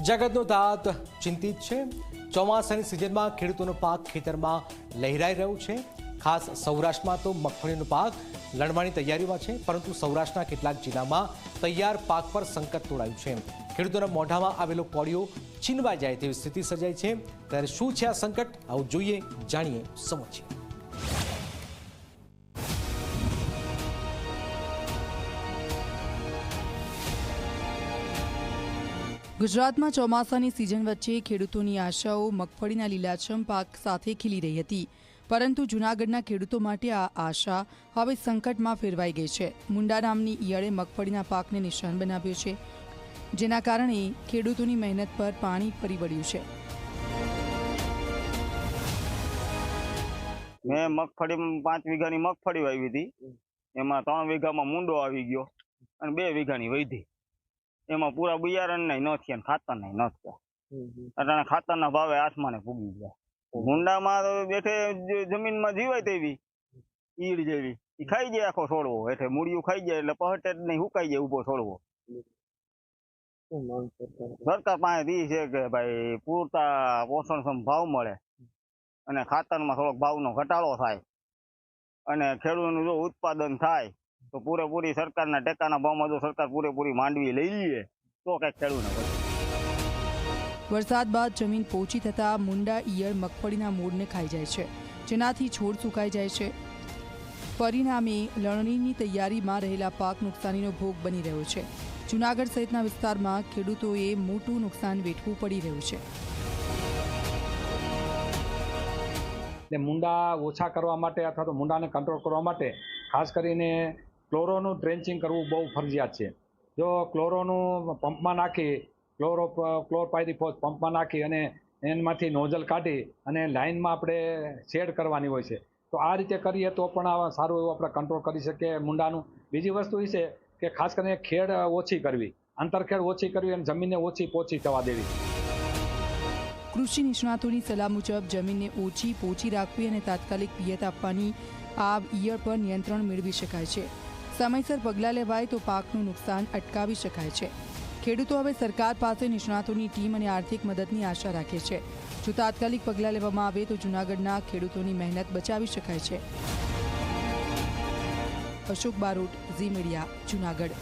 જગતનો તાત ચિંતિત છે। ચોમાસાની સિઝનમાં ખેડૂતોનો પાક ખેતરમાં લહેરાઈ રહ્યો છે। ખાસ સૌરાષ્ટ્રમાં તો મગફળીનો પાક લણવાની તૈયારીમાં છે, પરંતુ સૌરાષ્ટ્રના કેટલાક જિલ્લામાં તૈયાર પાક પર સંકટ તોડાયું છે। ખેડૂતોના મોઢામાં આવેલો કોળિયો છીનવાઈ જાય તેવી સ્થિતિ સર્જાઈ છે। ત્યારે શું છે આ સંકટ? આવું જોઈએ, જાણીએ, સમજીએ। ગુજરાતમાં ચોમાસાની સિઝન વચ્ચે ખેડૂતોની આશાઓ મગફળીના લીલાછમ પાક સાથે ખીલી રહી હતી, પરંતુ જૂનાગઢના ખેડૂતો માટે આ આશા હવે સંકટમાં ફેરવાઈ ગઈ છે। મુંડા નામની ઈયળે મગફળીના પાકને નિશાન બનાવ્યો છે, જેના કારણે ખેડૂતોની મહેનત પર પાણી ફરી વળ્યું છે। મેં મગફળી 5 વીઘાની મગફળી વાવી હતી, એમાં 3 વીઘામાં મુંડો આવી ગયો અને 2 વીઘાની વૈધી। એમાં પૂરા બિયારણ નહીં ન થયા, ખાતર નહીં ન થયા। અટાણે ખાતરના ભાવે આસમાને પૂગી ગયા। મુંડામાં બેઠે જમીનમાં જીવાય તેવી ઈડ જેવી એ ખાઈ જાય આખો છોડવો, એટલે મૂળિયું ખાઈ જાય એટલે પહટે જ નહીં, સુકાઈ જાય ઊભો છોડવો। સરકાર પાસે એ છે કે ભાઈ પૂરતા પોષણક્ષમ ભાવ મળે અને ખાતરમાં થોડોક ભાવનો ઘટાડો થાય અને ખેડૂતનું જો ઉત્પાદન થાય તો પૂરેપૂરી સરકારના ટેકાના ભાવમાં જો સરકાર પૂરેપૂરી માંડવી લઈ લે તો કંઈક ખેડૂતને વધે। વરસાદ બાદ જમીન પોચી થતાં મુંડા ઈયળ મગફળીના મૂળને ખાઈ જાય છે, જેનાથી છોડ સુકાઈ જાય છે। પરિણામે લણણીની તૈયારીમાં રહેલા પાક નુકસાનીનો ભોગ બની રહ્યો છે। જૂનાગઢ સહિતના વિસ્તારમાં ખેડૂતોએ મોટું નુકસાન વેઠવું પડી રહ્યું છે। મુંડા ઓછા કરવા માટે અથવા તો મુંડાને કંટ્રોલ કરવા માટે ખાસ કરીને ક્લોરોનું ડ્રેન્ચિંગ કરવું બહુ ફરજિયાત છે। જો ક્લોરોનું પંપમાં નાખી ક્લોરપાયરીફોસ પંપમાં નાખી અને એમાંથી નોઝલ કાઢી અને લાઇનમાં આપણે શેડ કરવાની હોય છે, તો આ રીતે કરીએ તો પણ સારું એવું આપણે કંટ્રોલ કરી શકીએ મુંડાનું। બીજી વસ્તુ એ છે કે ખાસ કરીને ખેડ ઓછી કરવી, આંતરખેડ ઓછી કરવી અને જમીનને ઓછી પોચી થવા દેવી। કૃષિ નિષ્ણાતોની સલાહ મુજબ જમીનને ઓછી પોચી રાખવી અને તાત્કાલિક પિયત આપવાની આ ઈયળ પર નિયંત્રણ મેળવી શકાય છે। સમયસર પગલાં લેવાય તો પાકનું નુકસાન અટકાવી શકાય છે। ખેડૂતો હવે સરકાર પાસે નિષ્ણાતોની ટીમ અને આર્થિક મદદની આશા રાખે છે। જો તાત્કાલિક પગલાં લેવામાં આવે તો જૂનાગઢના ખેડૂતોની મહેનત બચાવી શકાય છે। અશોક બારોટ, ઝી મીડિયા, જૂનાગઢ।